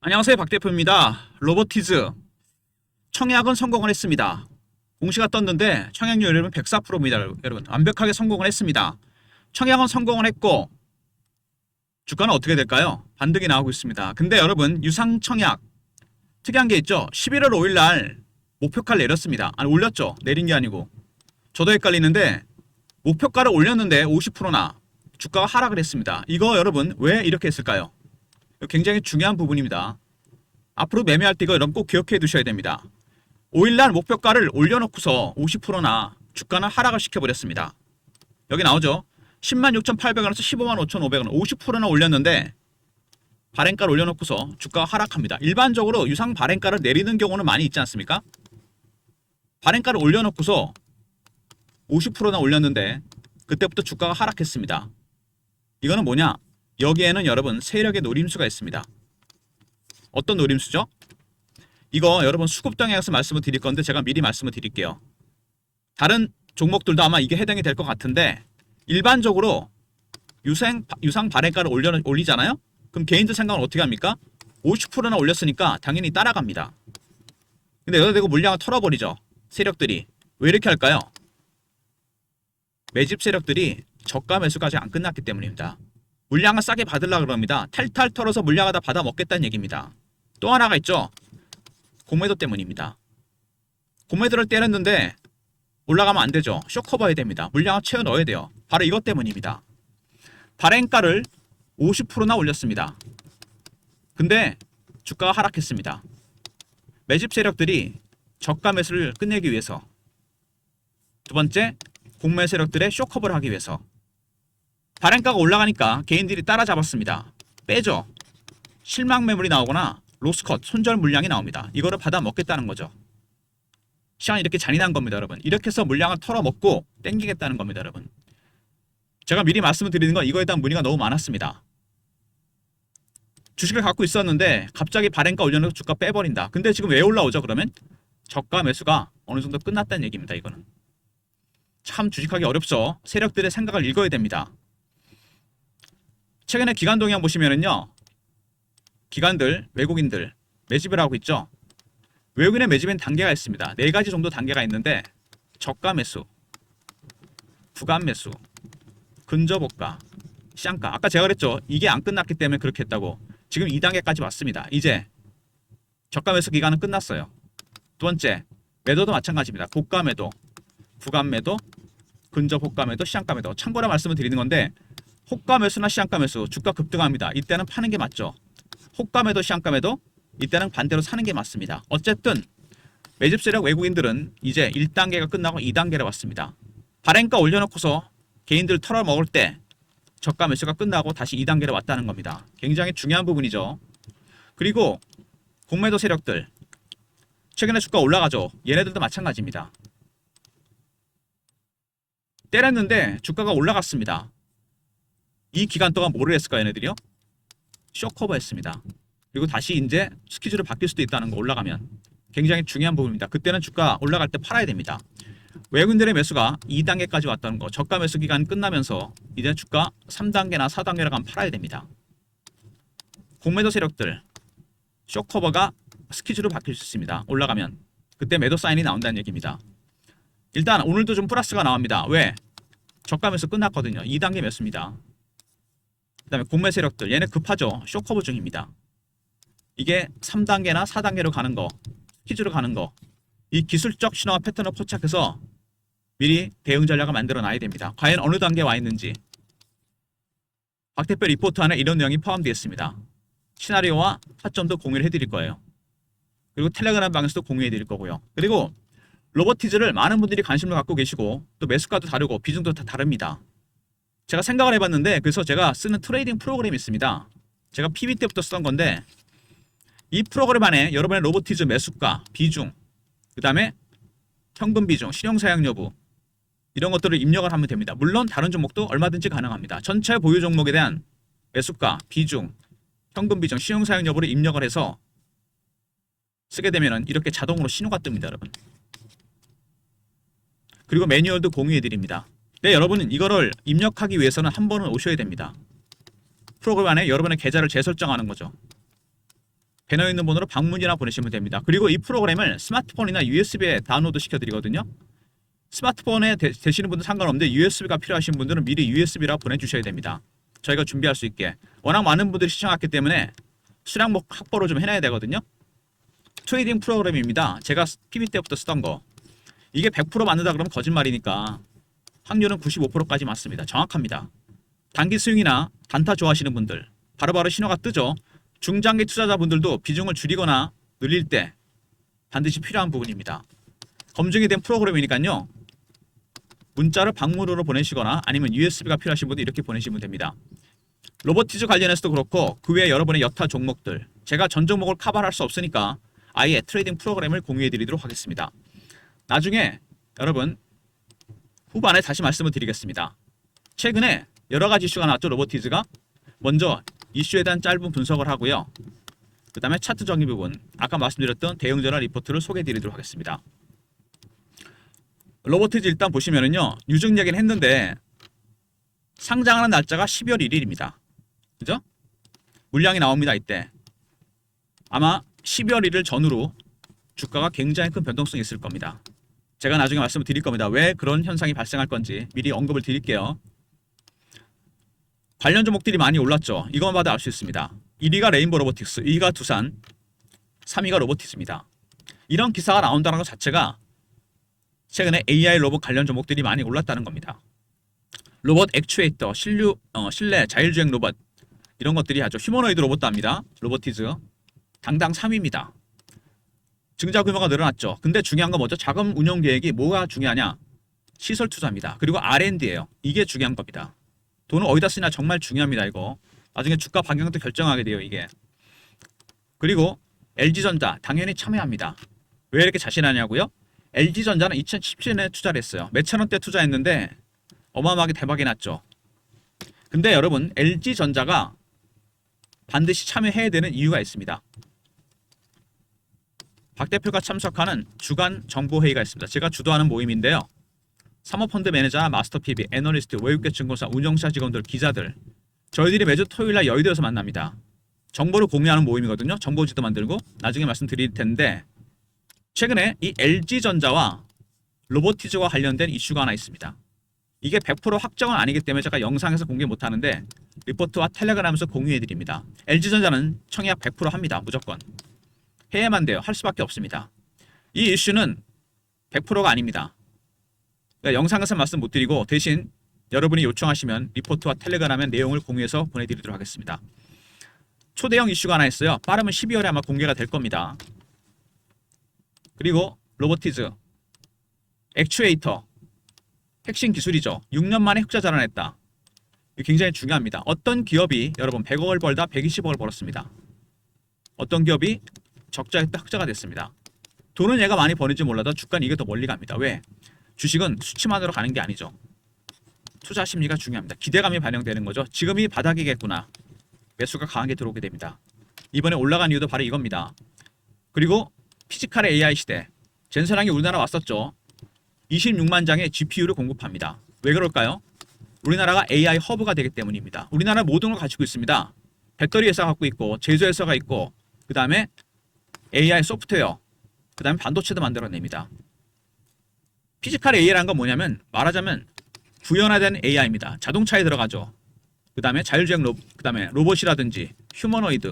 안녕하세요, 박 대표입니다. 로보티즈 청약은 성공을 했습니다. 공시가 떴는데 청약률 여러분 104%입니다. 여러분 완벽하게 성공을 했습니다. 청약은 성공을 했고 주가는 어떻게 될까요? 반등이 나오고 있습니다. 근데 여러분 유상청약 특이한 게 있죠. 11월 5일 날 목표가를 내렸습니다. 아니 올렸죠. 내린 게 아니고. 저도 헷갈리는데 목표가를 올렸는데 50%나 주가가 하락을 했습니다. 이거 여러분 왜 이렇게 했을까요? 굉장히 중요한 부분입니다. 앞으로 매매할 때 이거 여러분 꼭 기억해 두셔야 됩니다. 5일날 목표가를 올려놓고서 50%나 주가는 하락을 시켜버렸습니다. 여기 나오죠. 106,800원에서 155,500원 50%나 올렸는데 발행가를 올려놓고서 주가가 하락합니다. 일반적으로 유상 발행가를 내리는 경우는 많이 있지 않습니까? 발행가를 올려놓고서 50%나 올렸는데 그때부터 주가가 하락했습니다. 이거는 뭐냐? 여기에는 여러분 세력의 노림수가 있습니다. 어떤 노림수죠? 이거 여러분 수급당에 가서 말씀을 드릴 건데 제가 미리 말씀을 드릴게요. 다른 종목들도 아마 이게 해당이 될 것 같은데 일반적으로 유상 발행가를 올리잖아요? 그럼 개인들 생각은 어떻게 합니까? 50%나 올렸으니까 당연히 따라갑니다. 근데 여기다 대고 물량을 털어버리죠. 세력들이. 왜 이렇게 할까요? 매집 세력들이 저가 매수까지 안 끝났기 때문입니다. 물량을 싸게 받으려고 그럽니다. 탈탈 털어서 물량을 다 받아 먹겠다는 얘기입니다. 또 하나가 있죠. 공매도 때문입니다. 공매도를 때렸는데 올라가면 안 되죠. 쇼커버해야 됩니다. 물량을 채워 넣어야 돼요. 바로 이것 때문입니다. 발행가를 50%나 올렸습니다. 근데 주가가 하락했습니다. 매집 세력들이 저가 매수를 끝내기 위해서, 두 번째 공매 세력들의 쇼커버를 하기 위해서 발행가가 올라가니까 개인들이 따라잡았습니다. 빼죠. 실망 매물이 나오거나 로스컷, 손절 물량이 나옵니다. 이거를 받아 먹겠다는 거죠. 시간이 이렇게 잔인한 겁니다, 여러분. 이렇게 해서 물량을 털어먹고 땡기겠다는 겁니다, 여러분. 제가 미리 말씀을 드리는 건 이거에 대한 문의가 너무 많았습니다. 주식을 갖고 있었는데 갑자기 발행가 올려놓고 주가 빼버린다. 근데 지금 왜 올라오죠, 그러면? 저가 매수가 어느 정도 끝났다는 얘기입니다, 이거는. 참 주식하기 어렵죠. 세력들의 생각을 읽어야 됩니다. 최근에 기관 동향 보시면은요. 기관들, 외국인들 매집을 하고 있죠. 외국인의 매집엔 단계가 있습니다. 4가지 정도 단계가 있는데 저가 매수, 구간 매수, 근접호가, 시장가. 아까 제가 그랬죠. 이게 안 끝났기 때문에 그렇게 했다고. 지금 2단계까지 왔습니다. 이제 저가 매수 기간은 끝났어요. 두 번째, 매도도 마찬가지입니다. 고가 매도, 구간 매도, 근접호가 매도, 시장가 매도. 참고로 말씀을 드리는 건데 호가 매수나 시장가 매수, 주가 급등합니다. 이때는 파는 게 맞죠. 호가 매도, 시장가 매도, 이때는 반대로 사는 게 맞습니다. 어쨌든 매집 세력 외국인들은 이제 1단계가 끝나고 2단계로 왔습니다. 발행가 올려놓고서 개인들 털어먹을 때 저가 매수가 끝나고 다시 2단계로 왔다는 겁니다. 굉장히 중요한 부분이죠. 그리고 공매도 세력들 최근에 주가 올라가죠. 얘네들도 마찬가지입니다. 때렸는데 주가가 올라갔습니다. 이 기간 동안 뭐를 했을까 얘네들이요? 쇼커버 했습니다. 그리고 다시 이제 스케줄이 바뀔 수도 있다는 거 올라가면 굉장히 중요한 부분입니다. 그때는 주가 올라갈 때 팔아야 됩니다. 외국인들의 매수가 2단계까지 왔다는 거, 저가 매수 기간 끝나면서 이제 주가 3단계나 4단계로 가면 팔아야 됩니다. 공매도 세력들 쇼커버가 스케줄이 바뀔 수 있습니다. 올라가면 그때 매도 사인이 나온다는 얘기입니다. 일단 오늘도 좀 플러스가 나옵니다. 왜? 저가 매수 끝났거든요. 2단계 매수입니다. 그 다음에 공매 세력들 얘네 급하죠. 쇼커버 중입니다. 이게 3단계나 4단계로 가는 거, 스키즈로 가는 거, 이 기술적 신호와 패턴을 포착해서 미리 대응 전략을 만들어 놔야 됩니다. 과연 어느 단계에 와 있는지 박 대표 리포트 안에 이런 내용이 포함되어 있습니다. 시나리오와 타점도 공유를 해드릴 거예요. 그리고 텔레그램 방에서도 공유해 드릴 거고요. 그리고 로보티즈를 많은 분들이 관심을 갖고 계시고 또 매수가도 다르고 비중도 다 다릅니다. 제가 생각을 해봤는데 그래서 제가 쓰는 트레이딩 프로그램이 있습니다. 제가 PB 때부터 쓰던 건데 이 프로그램 안에 여러분의 로보티즈 매수가, 비중, 그 다음에 현금 비중, 신용 사용 여부 이런 것들을 입력을 하면 됩니다. 물론 다른 종목도 얼마든지 가능합니다. 전체 보유 종목에 대한 매수가, 비중, 현금 비중, 신용 사용 여부를 입력을 해서 쓰게 되면 이렇게 자동으로 신호가 뜹니다, 여러분. 그리고 매뉴얼도 공유해 드립니다. 네, 여러분은 이거를 입력하기 위해서는 한 번은 오셔야 됩니다. 프로그램 안에 여러분의 계좌를 재설정하는 거죠. 배너에 있는 번호로 방문이나 보내시면 됩니다. 그리고 이 프로그램을 스마트폰이나 USB에 다운로드 시켜드리거든요. 스마트폰에 되시는 분들 상관없는데 USB가 필요하신 분들은 미리 USB라 보내주셔야 됩니다. 저희가 준비할 수 있게. 워낙 많은 분들이 시청했기 때문에 수량 확보를 좀 해놔야 되거든요. 트레이딩 프로그램입니다. 제가 PB 때부터 쓰던 거. 이게 100% 맞는다 그러면 거짓말이니까 확률은 95%까지 맞습니다. 정확합니다. 단기 스윙이나 단타 좋아하시는 분들 바로바로 신호가 뜨죠. 중장기 투자자분들도 비중을 줄이거나 늘릴 때 반드시 필요한 부분입니다. 검증이 된 프로그램이니까요. 문자를 방문으로 보내시거나 아니면 USB가 필요하신 분들 이렇게 보내시면 됩니다. 로보티즈 관련해서도 그렇고 그 외에 여러분의 여타 종목들 제가 전 종목을 커버할 수 없으니까 아예 트레이딩 프로그램을 공유해 드리도록 하겠습니다. 나중에 여러분 후반에 다시 말씀을 드리겠습니다. 최근에 여러 가지 이슈가 나왔죠. 로보티즈가 먼저 이슈에 대한 짧은 분석을 하고요. 그 다음에 차트적인 부분 아까 말씀드렸던 대응전화 리포트를 소개해 드리도록 하겠습니다. 로보티즈 일단 보시면은요. 유증 얘기는 했는데 상장하는 날짜가 12월 1일입니다. 그죠? 물량이 나옵니다. 이때 아마 12월 1일 전후로 주가가 굉장히 큰 변동성이 있을 겁니다. 제가 나중에 말씀을 드릴 겁니다. 왜 그런 현상이 발생할 건지 미리 언급을 드릴게요. 관련 종목들이 많이 올랐죠. 이것만 봐도 알 수 있습니다. 1위가 레인보 로보틱스, 2위가 두산, 3위가 로보티즈입니다. 이런 기사가 나온다는 것 자체가 최근에 AI 로봇 관련 종목들이 많이 올랐다는 겁니다. 로봇 액추에이터, 실내 자율주행 로봇 이런 것들이 하죠. 휴머노이드 로봇도 합니다. 로보티즈 당당 3위입니다. 증자 규모가 늘어났죠. 근데 중요한 건 뭐죠? 자금 운용 계획이 뭐가 중요하냐? 시설 투자입니다. 그리고 R&D예요. 이게 중요한 겁니다. 돈을 어디다 쓰냐 정말 중요합니다. 이거 나중에 주가 방향도 결정하게 돼요. 이게. 그리고 LG전자 당연히 참여합니다. 왜 이렇게 자신하냐고요? LG전자는 2017년에 투자를 했어요. 몇천 원대 투자했는데 어마어마하게 대박이 났죠. 근데 여러분 LG전자가 반드시 참여해야 되는 이유가 있습니다. 박 대표가 참석하는 주간 정보회의가 있습니다. 제가 주도하는 모임인데요. 사모펀드 매니저, 마스터 PB, 애널리스트, 외국계 증권사, 운영사 직원들, 기자들 저희들이 매주 토요일날 여의도에서 만납니다. 정보를 공유하는 모임이거든요. 정보지도 만들고 나중에 말씀드릴 텐데 최근에 이 LG전자와 로보티즈와 관련된 이슈가 하나 있습니다. 이게 100% 확정은 아니기 때문에 제가 영상에서 공개 못하는데 리포트와 텔레그램에서 공유해드립니다. LG전자는 청약 100% 합니다. 무조건. 해야만 돼요. 할 수밖에 없습니다. 이 이슈는 100%가 아닙니다. 그러니까 영상에서 말씀 못 드리고 대신 여러분이 요청하시면 리포트와 텔레그램의 내용을 공유해서 보내드리도록 하겠습니다. 초대형 이슈가 하나 있어요. 빠르면 12월에 아마 공개가 될 겁니다. 그리고 로보티즈, 액추에이터, 핵심 기술이죠. 6년 만에 흑자 자랑했다. 이게 굉장히 중요합니다. 어떤 기업이 여러분 100억을 벌다 120억을 벌었습니다. 어떤 기업이 적자했다 흑자가 됐습니다. 돈은 얘가 많이 버는지 몰라도 주가는 이게 더 멀리 갑니다. 왜? 주식은 수치만으로 가는 게 아니죠. 투자 심리가 중요합니다. 기대감이 반영되는 거죠. 지금이 바닥이겠구나. 매수가 강하게 들어오게 됩니다. 이번에 올라간 이유도 바로 이겁니다. 그리고 피지컬 AI 시대. 젠슨항이 우리나라 왔었죠. 26만 장의 GPU를 공급합니다. 왜 그럴까요? 우리나라가 AI 허브가 되기 때문입니다. 우리나라 모든 걸 가지고 있습니다. 배터리 회사 갖고 있고 제조 회사가 있고 그 다음에 AI 소프트웨어 그 다음에 반도체도 만들어냅니다. 피지컬 AI라는 건 뭐냐면 말하자면 구현화된 AI입니다. 자동차에 들어가죠. 그 다음에 자율주행 그 다음에 로봇이라든지 휴머노이드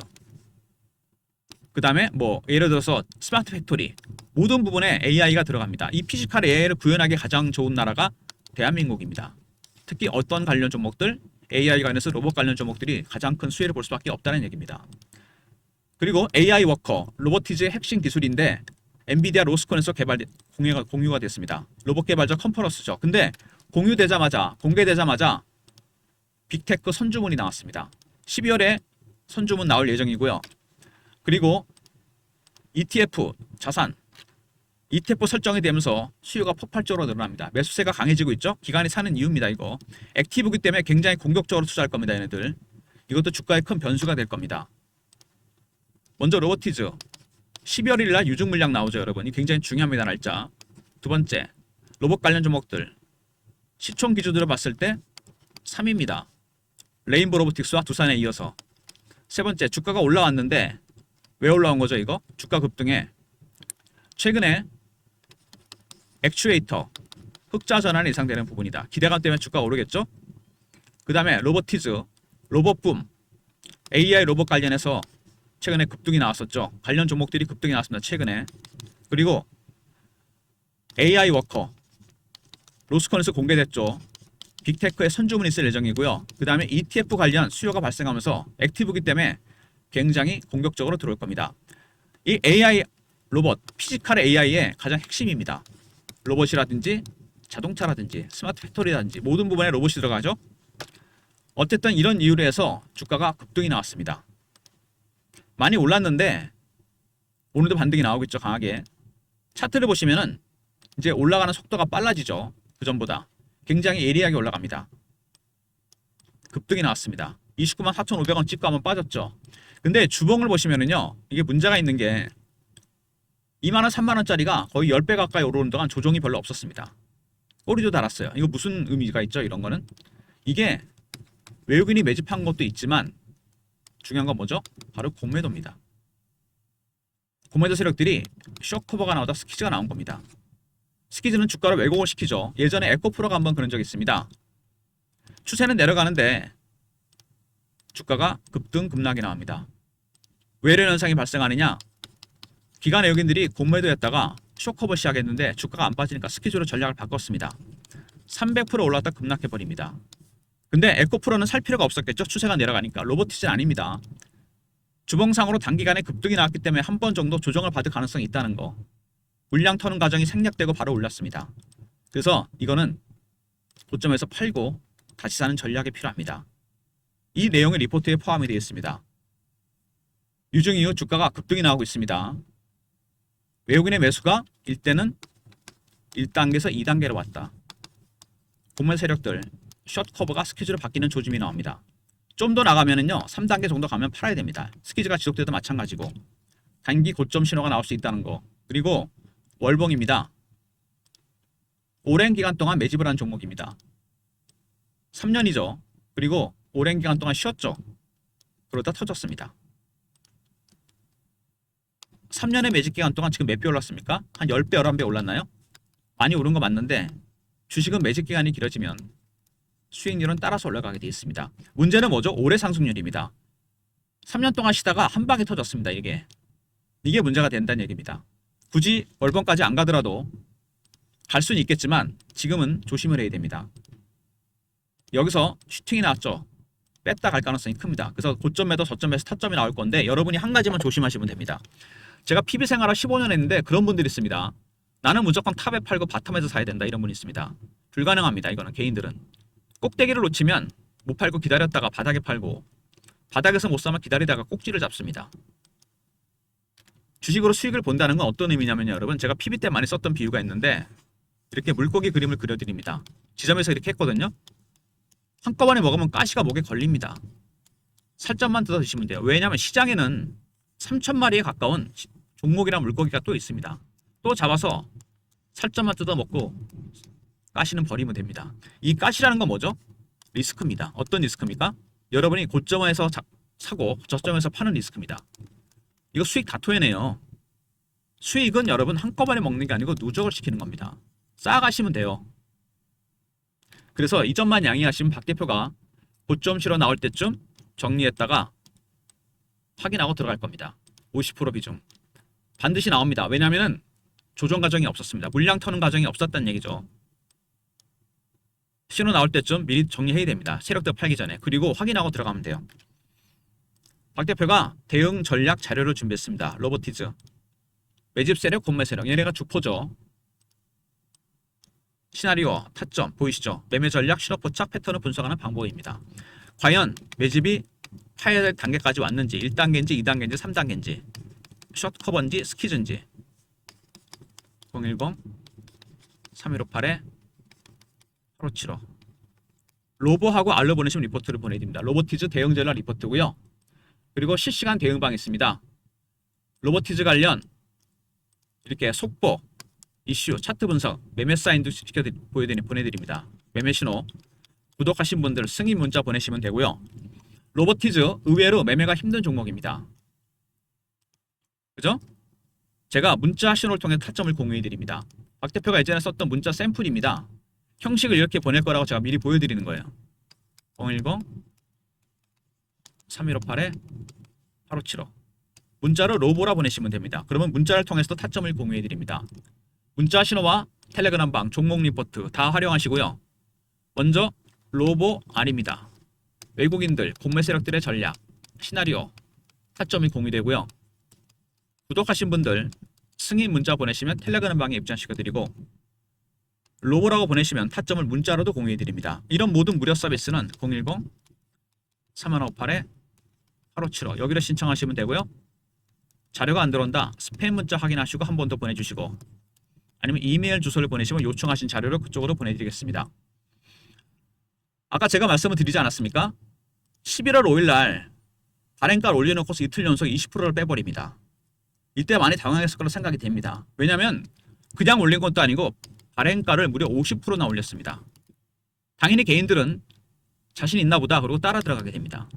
그 다음에 뭐 예를 들어서 스마트 팩토리 모든 부분에 AI가 들어갑니다. 이 피지컬 AI를 구현하기 가장 좋은 나라가 대한민국입니다. 특히 어떤 관련 종목들 AI 관련해서 로봇 관련 종목들이 가장 큰 수혜를 볼 수밖에 없다는 얘기입니다. 그리고 AI 워커 로보티즈의 핵심 기술인데 엔비디아 로스콘에서 공유가 됐습니다. 로봇 개발자 컨퍼런스죠. 근데 공개되자마자 빅테크 선주문이 나왔습니다. 12월에 선주문 나올 예정이고요. 그리고 ETF 자산 ETF 설정이 되면서 수요가 폭발적으로 늘어납니다. 매수세가 강해지고 있죠. 기관이 사는 이유입니다. 이거 액티브이기 때문에 굉장히 공격적으로 투자할 겁니다. 얘네들 이것도 주가에 큰 변수가 될 겁니다. 먼저 로보티즈 12월 1일 날 유증 물량 나오죠. 여러분 이 굉장히 중요합니다. 날짜. 두 번째 로봇 관련 종목들 시총 기준으로 봤을 때 3위입니다. 레인보 로보틱스와 두산에 이어서. 세 번째 주가가 올라왔는데 왜 올라온 거죠, 이거? 주가 급등에 최근에 액추에이터, 흑자 전환이 예상되는 부분이다. 기대감 때문에 주가가 오르겠죠? 그 다음에 로보티즈, 로봇붐, AI 로봇 관련해서 최근에 급등이 나왔었죠. 관련 종목들이 급등이 나왔습니다. 최근에. 그리고 AI 워커, 로스콘에서 공개됐죠. 빅테크의 선주문이 있을 예정이고요. 그 다음에 ETF 관련 수요가 발생하면서 액티브기 때문에 굉장히 공격적으로 들어올 겁니다. 이 AI 로봇, 피지컬 AI의 가장 핵심입니다. 로봇이라든지 자동차라든지 스마트 팩토리라든지 모든 부분에 로봇이 들어가죠. 어쨌든 이런 이유로 해서 주가가 급등이 나왔습니다. 많이 올랐는데 오늘도 반등이 나오고 있죠. 강하게. 차트를 보시면은 이제 올라가는 속도가 빨라지죠. 그전보다 굉장히 예리하게 올라갑니다. 급등이 나왔습니다. 29만 4,500원 찍고 한번 빠졌죠. 근데 주봉을 보시면은요, 이게 문제가 있는 게 2만원 3만원짜리가 거의 10배 가까이 오르는 동안 조정이 별로 없었습니다. 꼬리도 달았어요. 이거 무슨 의미가 있죠? 이런 거는 이게 외국인이 매집한 것도 있지만 중요한 건 뭐죠? 바로 공매도입니다. 공매도 세력들이 쇼커버가 나오다 스키즈가 나온 겁니다. 스키즈는 주가를 왜곡을 시키죠. 예전에 에코프로가 한번 그런 적이 있습니다. 추세는 내려가는데 주가가 급등 급락이 나옵니다. 왜 이런 현상이 발생하느냐? 기관 외국인들이 공매도했다가 쇼커버 시작했는데 주가가 안 빠지니까 스키즈로 전략을 바꿨습니다. 300% 올랐다 급락해버립니다. 근데 에코프로는 살 필요가 없었겠죠. 추세가 내려가니까. 로보티즈는 아닙니다. 주봉상으로 단기간에 급등이 나왔기 때문에 한 번 정도 조정을 받을 가능성이 있다는 거. 물량 터는 과정이 생략되고 바로 올랐습니다. 그래서 이거는 고점에서 팔고 다시 사는 전략이 필요합니다. 이 내용이 리포트에 포함이 되어 있습니다. 유증 이후 주가가 급등이 나오고 있습니다. 외국인의 매수가 일대는 1단계에서 2단계로 왔다. 공매 세력들 숏 커버가 스키즈로 바뀌는 조짐이 나옵니다. 좀 더 나가면은요 3단계 정도 가면 팔아야 됩니다. 스키즈가 지속돼도 마찬가지고 단기 고점 신호가 나올 수 있다는 거. 그리고 월봉입니다. 오랜 기간 동안 매집을 한 종목입니다. 3년이죠. 그리고 오랜 기간 동안 쉬었죠. 그러다 터졌습니다. 3년의 매집 기간 동안 지금 몇 배 올랐습니까? 한 10배, 11배 올랐나요? 많이 오른 거 맞는데 주식은 매집 기간이 길어지면 수익률은 따라서 올라가게 되어 있습니다. 문제는 뭐죠? 올해 상승률입니다. 3년 동안 쉬다가 한 방에 터졌습니다. 이게 문제가 된다는 얘기입니다. 굳이 월봉까지 안 가더라도 갈 수는 있겠지만 지금은 조심을 해야 됩니다. 여기서 슈팅이 나왔죠. 뺐다 갈 가능성이 큽니다. 그래서 고점에도 저점에서 타점이 나올 건데 여러분이 한 가지만 조심하시면 됩니다. 제가 PB 생활을 15년 했는데 그런 분들이 있습니다. 나는 무조건 탑에 팔고 바텀에서 사야 된다 이런 분이 있습니다. 불가능합니다. 이거는 개인들은. 꼭대기를 놓치면 못 팔고 기다렸다가 바닥에 팔고 바닥에서 못 사면 기다리다가 꼭지를 잡습니다. 주식으로 수익을 본다는 건 어떤 의미냐면요. 여러분 제가 PB 때 많이 썼던 비유가 있는데 이렇게 물고기 그림을 그려드립니다. 지점에서 이렇게 했거든요. 한꺼번에 먹으면 가시가 목에 걸립니다. 살점만 뜯어 드시면 돼요. 왜냐하면 시장에는 3,000마리에 가까운 종목이랑 물고기가 또 있습니다. 또 잡아서 살점만 뜯어 먹고 가시는 버리면 됩니다. 이 가시라는 건 뭐죠? 리스크입니다. 어떤 리스크입니까? 여러분이 고점에서 사고 저점에서 파는 리스크입니다. 이거 수익 다 토해내요. 수익은 여러분 한꺼번에 먹는 게 아니고 누적을 시키는 겁니다. 쌓아가시면 돼요. 그래서 이 점만 양해하시면 박 대표가 고점 실어 나올 때쯤 정리했다가 확인하고 들어갈 겁니다. 50% 비중. 반드시 나옵니다. 왜냐하면 조정 과정이 없었습니다. 물량 터는 과정이 없었다는 얘기죠. 신호 나올 때쯤 미리 정리해야 됩니다. 세력들 팔기 전에. 그리고 확인하고 들어가면 돼요. 박 대표가 대응 전략 자료를 준비했습니다. 로보티즈. 매집 세력, 공매 세력. 얘네가 주포죠. 시나리오, 타점 보이시죠? 매매 전략, 신호 포착, 패턴을 분석하는 방법입니다. 과연 매집이 파야 될 단계까지 왔는지 1단계인지 2단계인지 3단계인지 숏 커버인지 스키즈인지 010-3158에 8575 로보하고 알로 보내시면 리포트를 보내드립니다. 로보티즈 대응 전략 리포트고요. 그리고 실시간 대응방 있습니다. 로보티즈 관련 이렇게 속보, 이슈, 차트 분석, 매매 사인도 보내드립니다. 매매 신호 구독하신 분들 승인 문자 보내시면 되고요. 로보티즈 의외로 매매가 힘든 종목입니다. 그죠? 제가 문자 신호를 통해 타점을 공유해 드립니다. 박 대표가 예전에 썼던 문자 샘플입니다. 형식을 이렇게 보낼 거라고 제가 미리 보여드리는 거예요. 010-3158-8575 문자로 로보라 보내시면 됩니다. 그러면 문자를 통해서 타점을 공유해 드립니다. 문자 신호와 텔레그램방, 종목 리포트 다 활용하시고요. 먼저 로보 아닙니다. 외국인들, 공매 세력들의 전략, 시나리오, 타점이 공유되고요. 구독하신 분들 승인 문자 보내시면 텔레그램방에 입장시켜드리고 로보라고 보내시면 타점을 문자로도 공유해드립니다. 이런 모든 무료 서비스는 010-3158-8575 여기로 신청하시면 되고요. 자료가 안 들어온다. 스팸 문자 확인하시고 한 번 더 보내주시고 아니면 이메일 주소를 보내시면 요청하신 자료를 그쪽으로 보내드리겠습니다. 아까 제가 말씀을 드리지 않았습니까? 11월 5일 날 발행가를 올려놓고서 이틀 연속 20%를 빼버립니다. 이때 많이 당황했을 거로 생각이 됩니다. 왜냐하면 그냥 올린 것도 아니고 발행가를 무려 50%나 올렸습니다. 당연히 개인들은 자신 있나 보다 그러고 따라 들어가게 됩니다.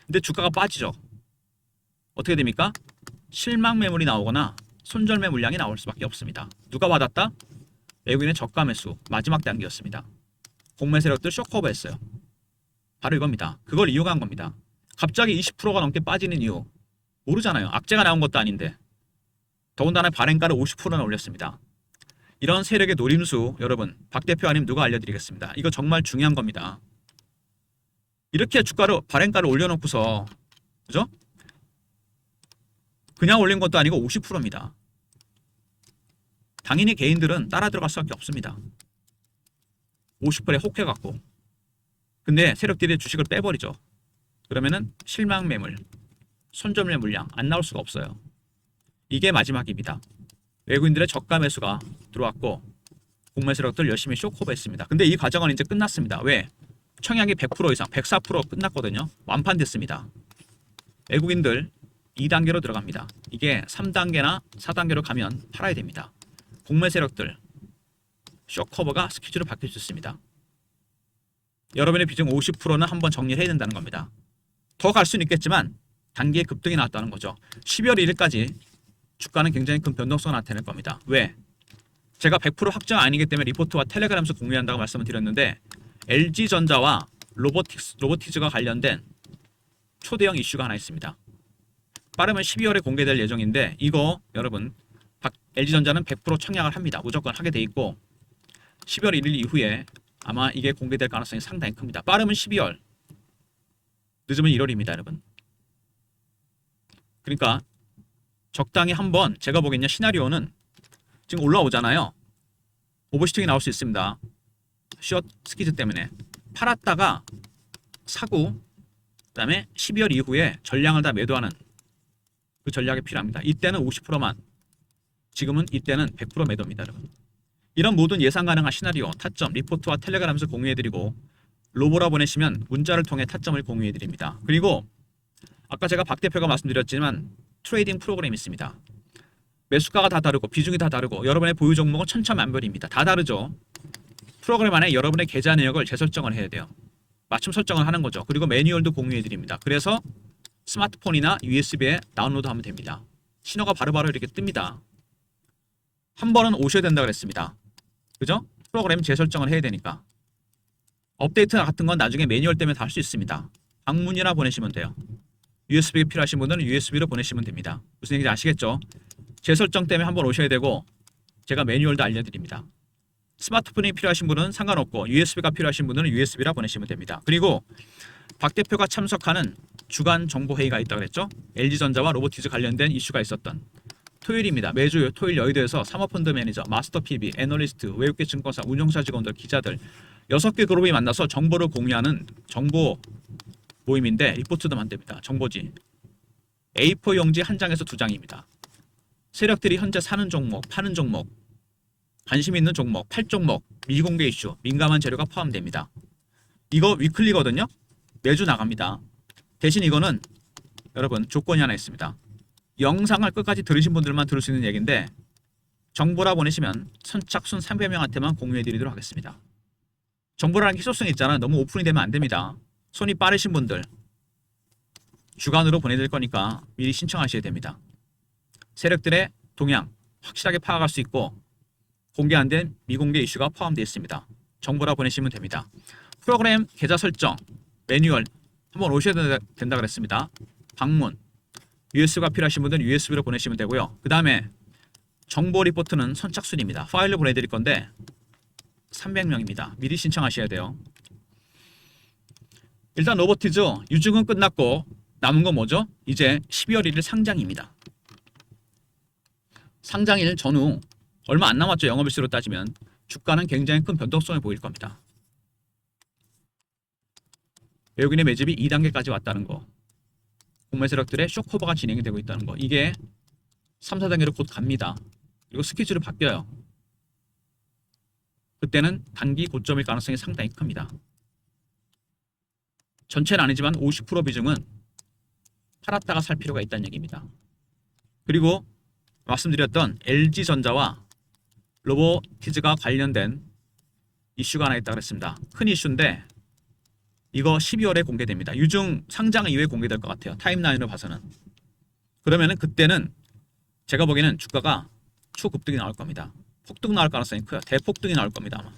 근데 주가가 빠지죠. 어떻게 됩니까? 실망 매물이 나오거나 손절매 물량이 나올 수밖에 없습니다. 누가 받았다? 외국인의 저가 매수 마지막 단계였습니다. 공매 세력들 쇼커버했어요. 바로 이겁니다. 그걸 이용한 겁니다. 갑자기 20%가 넘게 빠지는 이유 모르잖아요. 악재가 나온 것도 아닌데. 더군다나 발행가를 50%나 올렸습니다. 이런 세력의 노림수 여러분 박 대표 아니면 누가 알려드리겠습니다. 이거 정말 중요한 겁니다. 이렇게 주가를 발행가를 올려놓고서 그죠? 그냥 올린 것도 아니고 50%입니다. 당연히 개인들은 따라 들어갈 수밖에 없습니다. 50%에 혹해갖고. 근데 세력들이 주식을 빼버리죠. 그러면은 실망 매물, 손절매 물량 안 나올 수가 없어요. 이게 마지막입니다. 외국인들의 저가 매수가 들어왔고 공매 세력들 열심히 쇼커버했습니다. 근데 이 과정은 이제 끝났습니다. 왜? 청약이 100% 이상, 104% 끝났거든요. 완판됐습니다. 외국인들 2단계로 들어갑니다. 이게 3단계나 4단계로 가면 팔아야 됩니다. 공매 세력들 쇼커버가 스퀴즈로 바뀔 수 있습니다. 여러분의 비중 50%는 한번 정리를 해야 된다는 겁니다. 더 갈 수는 있겠지만 단기의 급등이 나왔다는 거죠. 12월 1일까지 주가는 굉장히 큰 변동성을 나타낼 겁니다. 왜? 제가 100% 확정 아니기 때문에 리포트와 텔레그램에서 공유한다고 말씀을 드렸는데 LG전자와 로보티즈가 관련된 초대형 이슈가 하나 있습니다. 빠르면 12월에 공개될 예정인데 이거 여러분 LG전자는 100% 청약을 합니다. 무조건 하게 돼 있고 12월 1일 이후에 아마 이게 공개될 가능성이 상당히 큽니다. 빠르면 12월, 늦으면 1월입니다, 여러분. 그러니까 적당히 한번 제가 보기에는 시나리오는 지금 올라오잖아요. 오버슈팅이 나올 수 있습니다. 숏 스퀴즈 때문에 팔았다가 사고 그다음에 12월 이후에 전량을 다 매도하는 그 전략이 필요합니다. 이때는 50%만, 지금은 이때는 100% 매도입니다, 여러분. 이런 모든 예상 가능한 시나리오, 타점, 리포트와 텔레그램에서 공유해드리고 로보라 보내시면 문자를 통해 타점을 공유해드립니다. 그리고 아까 제가 박 대표가 말씀드렸지만 트레이딩 프로그램이 있습니다. 매수가가 다 다르고 비중이 다 다르고 여러분의 보유 종목은 천차만별입니다. 다 다르죠. 프로그램 안에 여러분의 계좌 내역을 재설정을 해야 돼요. 맞춤 설정을 하는 거죠. 그리고 매뉴얼도 공유해드립니다. 그래서 스마트폰이나 USB에 다운로드하면 됩니다. 신호가 바로바로 이렇게 뜹니다. 한 번은 오셔야 된다고 그랬습니다. 그죠? 프로그램 재설정을 해야 되니까. 업데이트 같은 건 나중에 매뉴얼 때문에 다 할 수 있습니다. 방문이나 보내시면 돼요. USB가 필요하신 분들은 USB로 보내시면 됩니다. 무슨 얘기인지 아시겠죠? 재설정 때문에 한번 오셔야 되고 제가 매뉴얼도 알려드립니다. 스마트폰이 필요하신 분은 상관없고 USB가 필요하신 분들은 USB라 보내시면 됩니다. 그리고 박 대표가 참석하는 주간 정보회의가 있다고 그랬죠? LG전자와 로보티즈 관련된 이슈가 있었던 토요일입니다. 매주 토요일 여의도에서 사모펀드 매니저, 마스터 PB, 애널리스트, 외국계 증권사, 운용사 직원들, 기자들 6개 그룹이 만나서 정보를 공유하는 정보 모임인데 리포트도 만듭니다. 정보지. A4 용지 한 장에서 2장입니다. 세력들이 현재 사는 종목, 파는 종목, 관심 있는 종목, 팔 종목, 미공개 이슈, 민감한 재료가 포함됩니다. 이거 위클리거든요. 매주 나갑니다. 대신 이거는 여러분 조건이 하나 있습니다. 영상을 끝까지 들으신 분들만 들을 수 있는 얘기인데 정보라 보내시면 선착순 300명한테만 공유해드리도록 하겠습니다. 정보라는 희소성이 있잖아. 너무 오픈이 되면 안 됩니다. 손이 빠르신 분들 주간으로 보내드릴 거니까 미리 신청하셔야 됩니다. 세력들의 동향 확실하게 파악할 수 있고 공개 안 된 미공개 이슈가 포함되어 있습니다. 정보라 보내시면 됩니다. 프로그램 계좌 설정 매뉴얼 한번 오셔야 된다 그랬습니다. 방문 USB가 필요하신 분들은 USB로 보내시면 되고요. 그 다음에 정보 리포트는 선착순입니다. 파일로 보내드릴 건데 300명입니다. 미리 신청하셔야 돼요. 일단 로보티즈 유증은 끝났고 남은 건 뭐죠? 이제 12월 1일 상장입니다. 상장일 전후 얼마 안 남았죠. 영업일수로 따지면 주가는 굉장히 큰 변동성을 보일 겁니다. 외국인의 매집이 2단계까지 왔다는 거, 공매 세력들의 쇼커버가 진행이 되고 있다는 거, 이게 3, 4단계로 곧 갑니다. 그리고 스케줄이 바뀌어요. 그때는 단기 고점일 가능성이 상당히 큽니다. 전체는 아니지만 50% 비중은 팔았다가 살 필요가 있다는 얘기입니다. 그리고 말씀드렸던 LG전자와 로보티즈가 관련된 이슈가 하나 있다고 했습니다. 큰 이슈인데 이거 12월에 공개됩니다. 유증 상장 이후에 공개될 것 같아요. 타임라인으로 봐서는. 그러면은 그때는 제가 보기에는 주가가 초급등이 나올 겁니다. 폭등 나올 가능성이 커요. 대폭등이 나올 겁니다. 아마.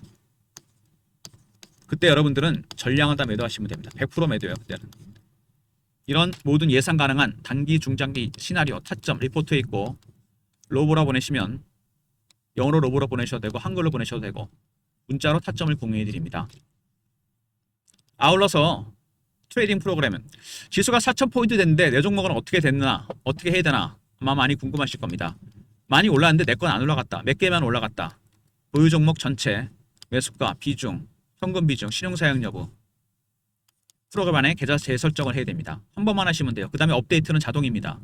그때 여러분들은 전량을 다 매도하시면 됩니다. 100% 매도예요. 그때는. 이런 모든 예상 가능한 단기, 중장기 시나리오, 타점, 리포트에 있고 로보라 보내시면 영어로 로보라 보내셔도 되고 한글로 보내셔도 되고 문자로 타점을 공유해 드립니다. 아울러서 트레이딩 프로그램은 지수가 4,000포인트 됐는데 내 종목은 어떻게 됐나, 어떻게 해야 되나 아마 많이 궁금하실 겁니다. 많이 올랐는데 내 건 안 올라갔다. 몇 개만 올라갔다. 보유 종목 전체, 매수가, 비중, 현금 비중, 신용사용 여부 프로그램 안에 계좌 재설정을 해야 됩니다. 한 번만 하시면 돼요. 그 다음에 업데이트는 자동입니다.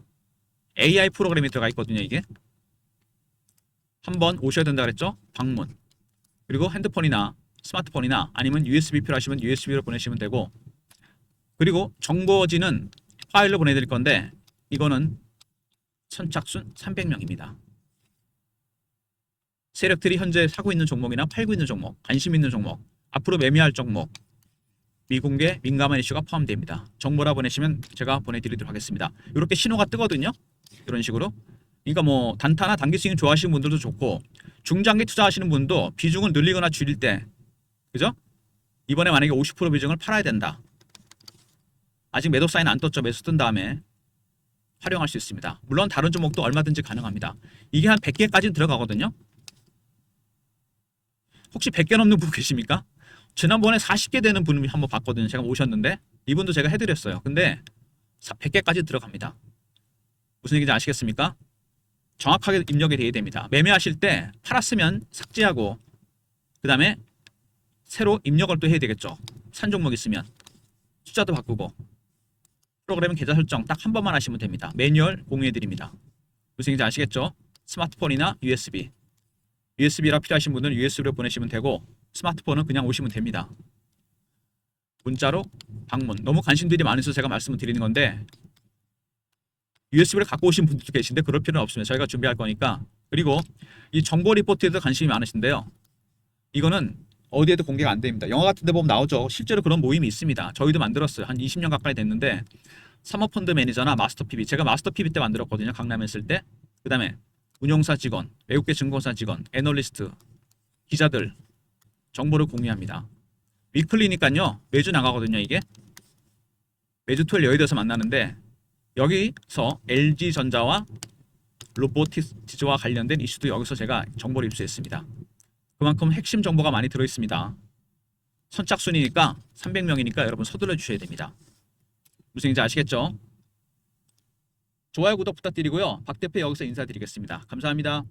AI 프로그램이 들어가 있거든요. 이게 한번 오셔야 된다 그랬죠? 방문. 그리고 핸드폰이나 스마트폰이나 아니면 USB 필요하시면 USB로 보내시면 되고, 그리고 정보지는 파일로 보내드릴 건데 이거는 선착순 300명입니다. 세력들이 현재 사고 있는 종목이나 팔고 있는 종목, 관심 있는 종목, 앞으로 매매할 종목, 미공개 민감한 이슈가 포함됩니다. 정보라 보내시면 제가 보내드리도록 하겠습니다. 이렇게 신호가 뜨거든요. 이런 식으로. 그러니까 뭐 단타나 단기 스윙 좋아하시는 분들도 좋고 중장기 투자하시는 분도 비중을 늘리거나 줄일 때, 그죠? 이번에 만약에 50% 비중을 팔아야 된다. 아직 매도 사인 안 떴죠. 매수 뜬 다음에 활용할 수 있습니다. 물론 다른 종목도 얼마든지 가능합니다. 이게 한 100개까지는 들어가거든요. 혹시 100개 넘는 분 계십니까? 지난번에 40개 되는 분이 한번 봤거든요. 제가 오셨는데 이분도 제가 해드렸어요. 근데 100개까지 들어갑니다. 무슨 얘기인지 아시겠습니까? 정확하게 입력이 돼야 됩니다. 매매하실 때 팔았으면 삭제하고 그 다음에 새로 입력을 또 해야 되겠죠. 산 종목 있으면 숫자도 바꾸고 프로그램 계좌 설정 딱 한 번만 하시면 됩니다. 매뉴얼 공유해 드립니다. 무슨 얘기인지 아시겠죠? 스마트폰이나 USB, USB라 필요하신 분들은 USB로 보내시면 되고 스마트폰은 그냥 오시면 됩니다. 문자로 방문. 너무 관심들이 많으셔서 제가 말씀을 드리는 건데 USB를 갖고 오신 분들도 계신데 그럴 필요는 없습니다. 저희가 준비할 거니까. 그리고 이 정보 리포트에도 관심이 많으신데요. 이거는 어디에도 공개가 안 됩니다. 영화 같은 데 보면 나오죠. 실제로 그런 모임이 있습니다. 저희도 만들었어요. 한 20년 가까이 됐는데 사모펀드 매니저나 마스터 PB, 제가 마스터 PB 때 만들었거든요. 강남에 있을 때. 그 다음에 운용사 직원, 외국계 증권사 직원, 애널리스트, 기자들 정보를 공유합니다. 위클리니까요. 매주 나가거든요. 이게 매주 토요일 여의도에서 만나는데 여기서 LG전자와 로보티즈와 관련된 이슈도 여기서 제가 정보를 입수했습니다. 그만큼 핵심 정보가 많이 들어있습니다. 선착순이니까 300명이니까 여러분 서둘러 주셔야 됩니다. 무슨 얘기인지 아시겠죠? 좋아요, 구독 부탁드리고요. 박 대표 여기서 인사드리겠습니다. 감사합니다.